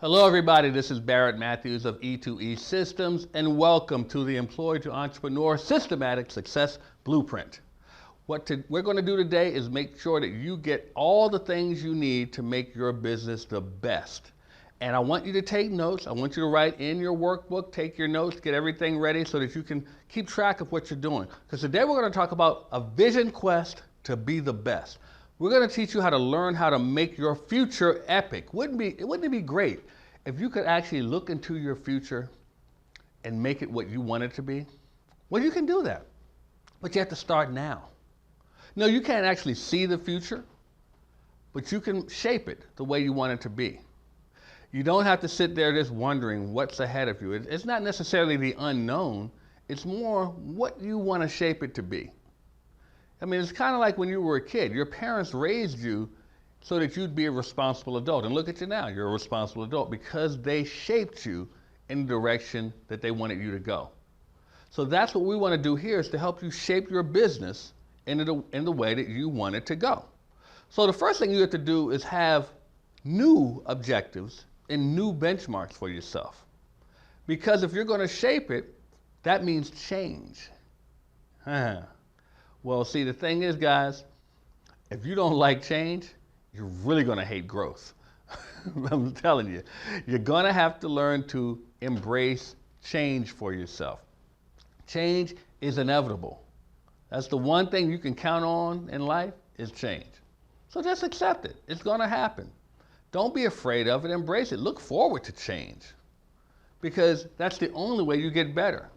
Hello everybody, this is Barrett Matthews of E2E Systems and welcome to the Employee to Entrepreneur Systematic Success Blueprint. What we're going to do today is make sure that you get all the things you need to make your business the best. And I want you to take notes. I want you to write in your workbook, take your notes, get everything ready so that you can keep track of what you're doing. Because today we're going to talk about a vision quest to be the best. We're going to teach you how to learn how to make your future epic. Wouldn't it be great if you could actually look into your future and make it what you want it to be? Well, you can do that, but you have to start now. No, you can't actually see the future, but you can shape it the way you want it to be. You don't have to sit there just wondering what's ahead of you. It's not necessarily the unknown. It's more what you want to shape it to be. I mean, it's kind of like when you were a kid. Your parents raised you so that you'd be a responsible adult. And look at you now, you're a responsible adult because they shaped you in the direction that they wanted you to go. So that's what we want to do here, is to help you shape your business in the way that you want it to go. So the first thing you have to do is have new objectives and new benchmarks for yourself. Because if you're going to shape it, that means change. Well, see, the thing is, guys, if you don't like change, you're really going to hate growth. I'm telling you, you're going to have to learn to embrace change for yourself. Change is inevitable. That's the one thing you can count on in life is change. So just accept it. It's going to happen. Don't be afraid of it. Embrace it. Look forward to change because that's the only way you get better.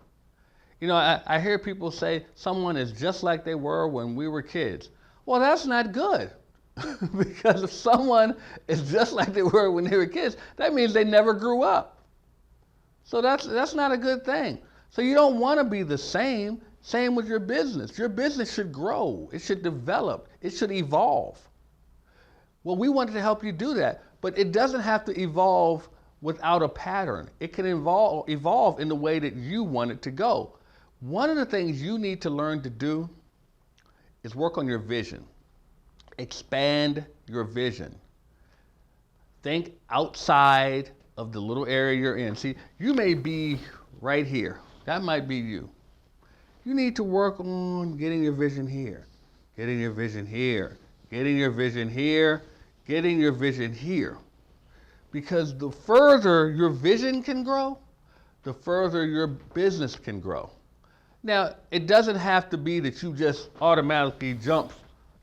You know, I hear people say someone is just like they were when we were kids. Well, that's not good. Because if someone is just like they were when they were kids, that means they never grew up. So that's not a good thing. So you don't want to be the same. Same with your business. Your business should grow. It should develop. It should evolve. Well, we wanted to help you do that, but it doesn't have to evolve without a pattern. It can evolve in the way that you want it to go. One of the things you need to learn to do is work on your vision. Expand your vision. Think outside of the little area you're in. See, you may be right here. That might be you. You need to work on getting your vision here, getting your vision here, getting your vision here, getting your vision here. Because the further your vision can grow, the further your business can grow. Now, it doesn't have to be that you just automatically jump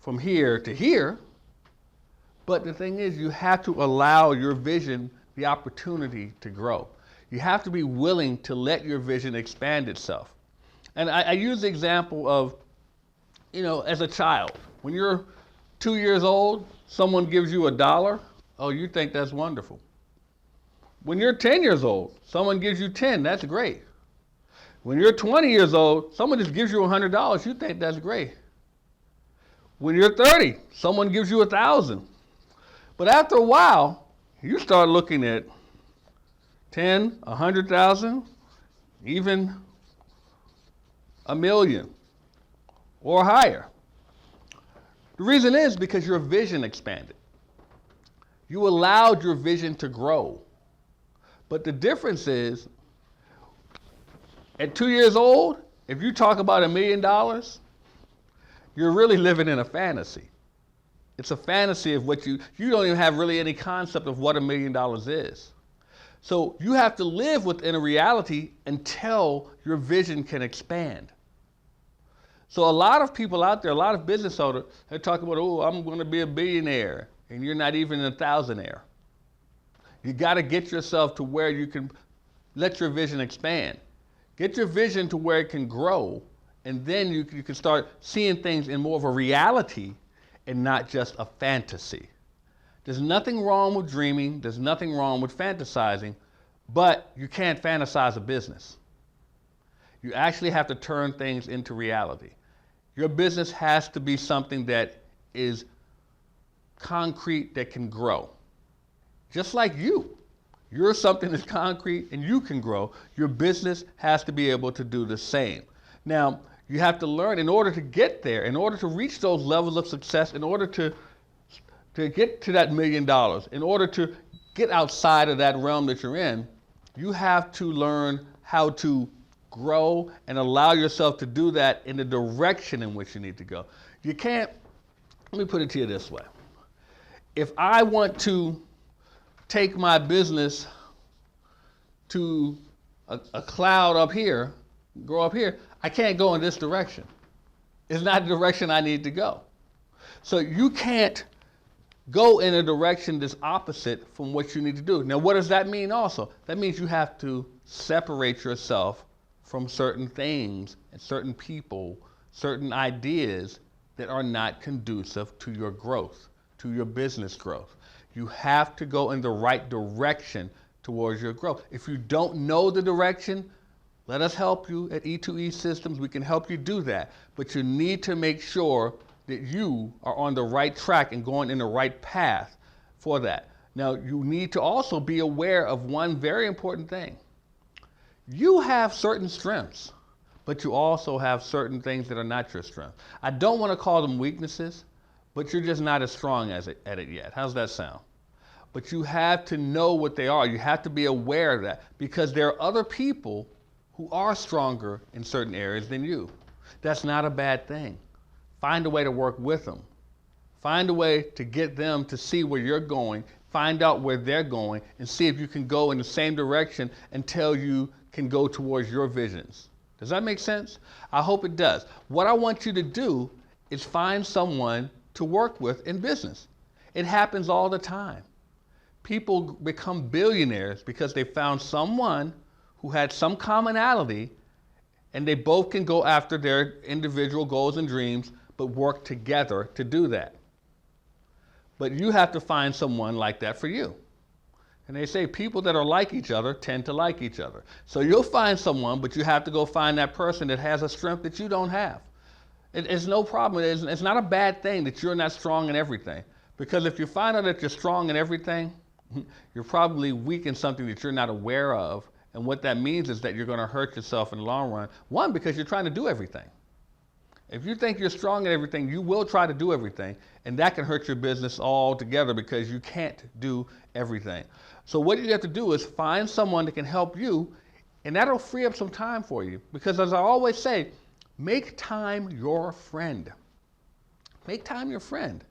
from here to here, but the thing is, you have to allow your vision the opportunity to grow. You have to be willing to let your vision expand itself. And I use the example of, as a child, when you're 2 years old, someone gives you $1, oh, you think that's wonderful. When you're 10 years old, someone gives you 10, that's great. When you're 20 years old, someone just gives you $100, you think that's great. When you're 30, someone gives you 1,000. But after a while, you start looking at 10, 100,000, even $1 million or higher. The reason is because your vision expanded. You allowed your vision to grow. But the difference is, at 2 years old, if you talk about $1 million, you're really living in a fantasy. It's a fantasy of what you don't even have really any concept of what $1 million is. So you have to live within a reality until your vision can expand. So a lot of people out there, a lot of business owners, they talk about, oh, I'm going to be a billionaire, and you're not even a thousandaire. You got to get yourself to where you can let your vision expand. Get your vision to where it can grow, and then you can start seeing things in more of a reality and not just a fantasy. There's nothing wrong with dreaming. There's nothing wrong with fantasizing, but you can't fantasize a business. You actually have to turn things into reality. Your business has to be something that is concrete, that can grow. Just like you. You're something that's concrete and you can grow. Your business has to be able to do the same. Now, you have to learn in order to get there, in order to reach those levels of success, in order to get to that $1 million, in order to get outside of that realm that you're in, you have to learn how to grow and allow yourself to do that in the direction in which you need to go. You can't, let me put it to you this way. If I want to take my business to a cloud up here, grow up here, I can't go in this direction. It's not the direction I need to go. So you can't go in a direction that's opposite from what you need to do. Now, what does that mean also? That means you have to separate yourself from certain things and certain people, certain ideas that are not conducive to your growth, to your business growth. You have to go in the right direction towards your growth. If you don't know the direction, let us help you at E2E Systems. We can help you do that. But you need to make sure that you are on the right track and going in the right path for that. Now, you need to also be aware of one very important thing. You have certain strengths, but you also have certain things that are not your strength. I don't want to call them weaknesses, but you're just not as strong at it yet. How's that sound? But you have to know what they are. You have to be aware of that, because there are other people who are stronger in certain areas than you. That's not a bad thing. Find a way to work with them. Find a way to get them to see where you're going, find out where they're going, and see if you can go in the same direction until you can go towards your visions. Does that make sense? I hope it does. What I want you to do is find someone to work with in business. It happens all the time. People become billionaires because they found someone who had some commonality, and they both can go after their individual goals and dreams, but work together to do that. But you have to find someone like that for you. And they say people that are like each other tend to like each other. So you'll find someone, but you have to go find that person that has a strength that you don't have. It's no problem. It's not a bad thing that you're not strong in everything. Because if you find out that you're strong in everything, you're probably weak in something that you're not aware of. And what that means is that you're going to hurt yourself in the long run. One, because you're trying to do everything. If you think you're strong at everything, you will try to do everything. And that can hurt your business altogether because you can't do everything. So what you have to do is find someone that can help you, and that'll free up some time for you. Because as I always say, make time your friend. Make time your friend.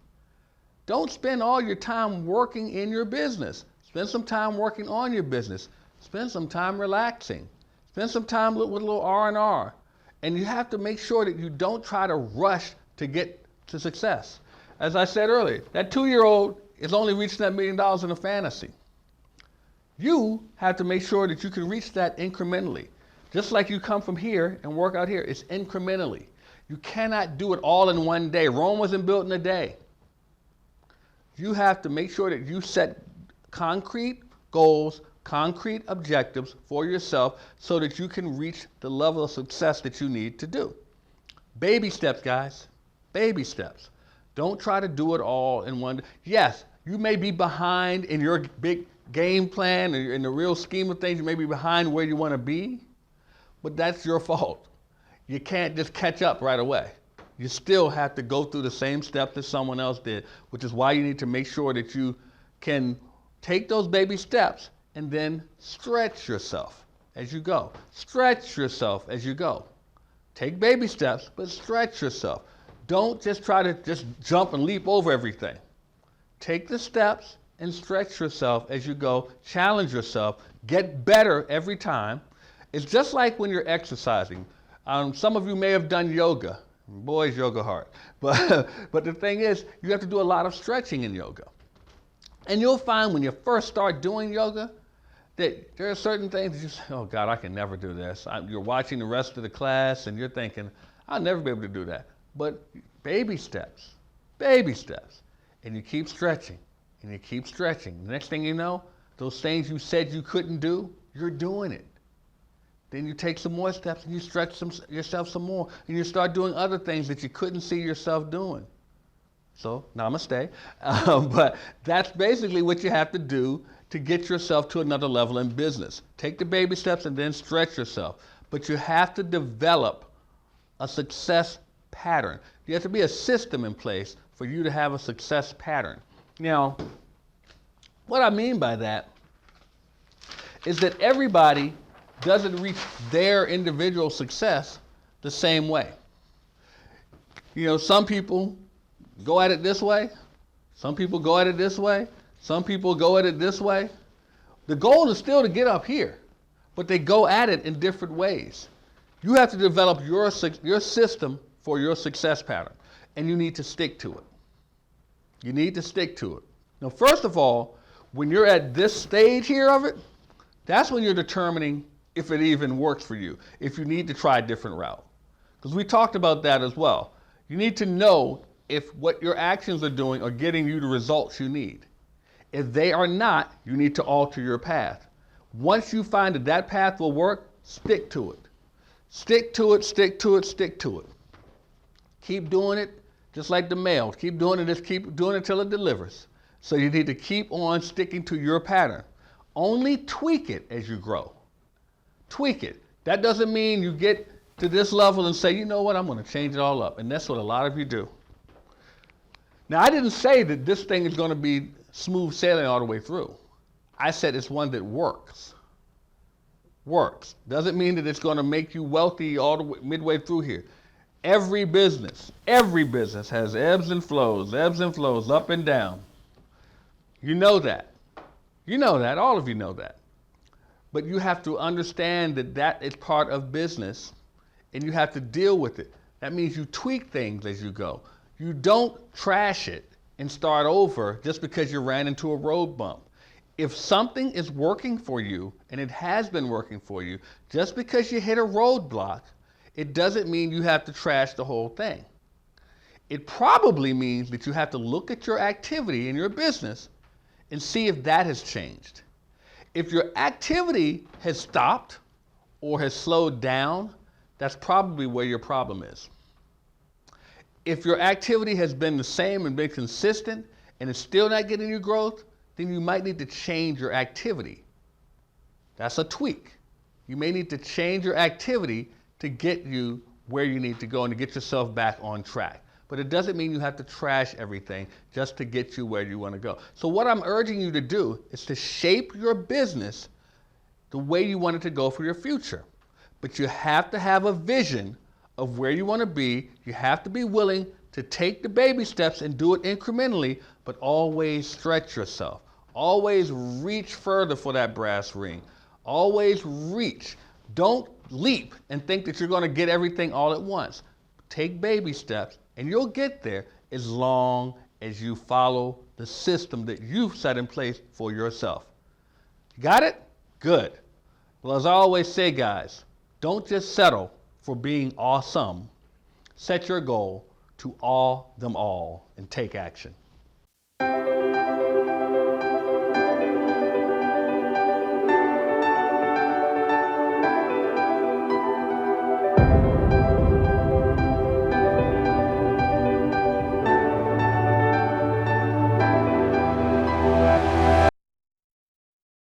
Don't spend all your time working in your business. Spend some time working on your business. Spend some time relaxing. Spend some time with a little R&R. And you have to make sure that you don't try to rush to get to success. As I said earlier, that 2-year-old is only reaching that $1 million in a fantasy. You have to make sure that you can reach that incrementally. Just like you come from here and work out here, it's incrementally. You cannot do it all in one day. Rome wasn't built in a day. You have to make sure that you set concrete goals, concrete objectives for yourself so that you can reach the level of success that you need to do. Baby steps, guys. Baby steps. Don't try to do it all in one day. Yes, you may be behind in your big game plan, in the real scheme of things. You may be behind where you want to be, but that's your fault. You can't just catch up right away. You still have to go through the same steps that someone else did, which is why you need to make sure that you can take those baby steps and then stretch yourself as you go. Stretch yourself as you go. Take baby steps, but stretch yourself. Don't just try to just jump and leap over everything. Take the steps and stretch yourself as you go. Challenge yourself. Get better every time. It's just like when you're exercising. Some of you may have done yoga. Boys, yoga hard. But the thing is, you have to do a lot of stretching in yoga. And you'll find when you first start doing yoga that there are certain things you say, oh God, I can never do this. You're watching the rest of the class and you're thinking, I'll never be able to do that. But baby steps. And you keep stretching and you keep stretching. The next thing you know, those things you said you couldn't do, you're doing it. Then you take some more steps and you stretch yourself some more and you start doing other things that you couldn't see yourself doing. So, namaste. But that's basically what you have to do to get yourself to another level in business. Take the baby steps and then stretch yourself. But you have to develop a success pattern. You have to be a system in place for you to have a success pattern. Now, What I mean by that is that everybody doesn't reach their individual success the same way. You know, some people go at it this way, some people go at it this way, some people go at it this way. The goal is still to get up here, but they go at it in different ways. You have to develop your system for your success pattern, and you need to stick to it. You need to stick to it. Now, first of all, when you're at this stage here of it, that's when you're determining if it even works for you, if you need to try a different route. Because we talked about that as well. You need to know if what your actions are doing are getting you the results you need. If they are not, you need to alter your path. Once you find that that path will work, stick to it. Stick to it, stick to it, stick to it. Keep doing it, just like the mail. Keep doing it, just keep doing it till it delivers. So you need to keep on sticking to your pattern. Only tweak it as you grow. Tweak it. That doesn't mean you get to this level and say, you know what, I'm going to change it all up. And that's what a lot of you do. Now, I didn't say that this thing is going to be smooth sailing all the way through. I said it's one that works. Works. Doesn't mean that it's going to make you wealthy all the way, midway through here. Every business has ebbs and flows, up and down. You know that. You know that. All of you know that. But you have to understand that that is part of business, and you have to deal with it. That means you tweak things as you go. You don't trash it and start over just because you ran into a road bump. If something is working for you, and it has been working for you, just because you hit a roadblock, it doesn't mean you have to trash the whole thing. It probably means that you have to look at your activity in your business and see if that has changed. If your activity has stopped or has slowed down, that's probably where your problem is. If your activity has been the same and been consistent and it's still not getting you growth, then you might need to change your activity. That's a tweak. You may need to change your activity to get you where you need to go and to get yourself back on track. But it doesn't mean you have to trash everything just to get you where you want to go. So what I'm urging you to do is to shape your business the way you want it to go for your future. But you have to have a vision of where you want to be. You have to be willing to take the baby steps and do it incrementally, but always stretch yourself. Always reach further for that brass ring. Always reach. Don't leap and think that you're going to get everything all at once. Take baby steps, and you'll get there as long as you follow the system that you've set in place for yourself. Got it? Good. Well, as I always say, guys, don't just settle for being awesome. Set your goal to awe them all and take action.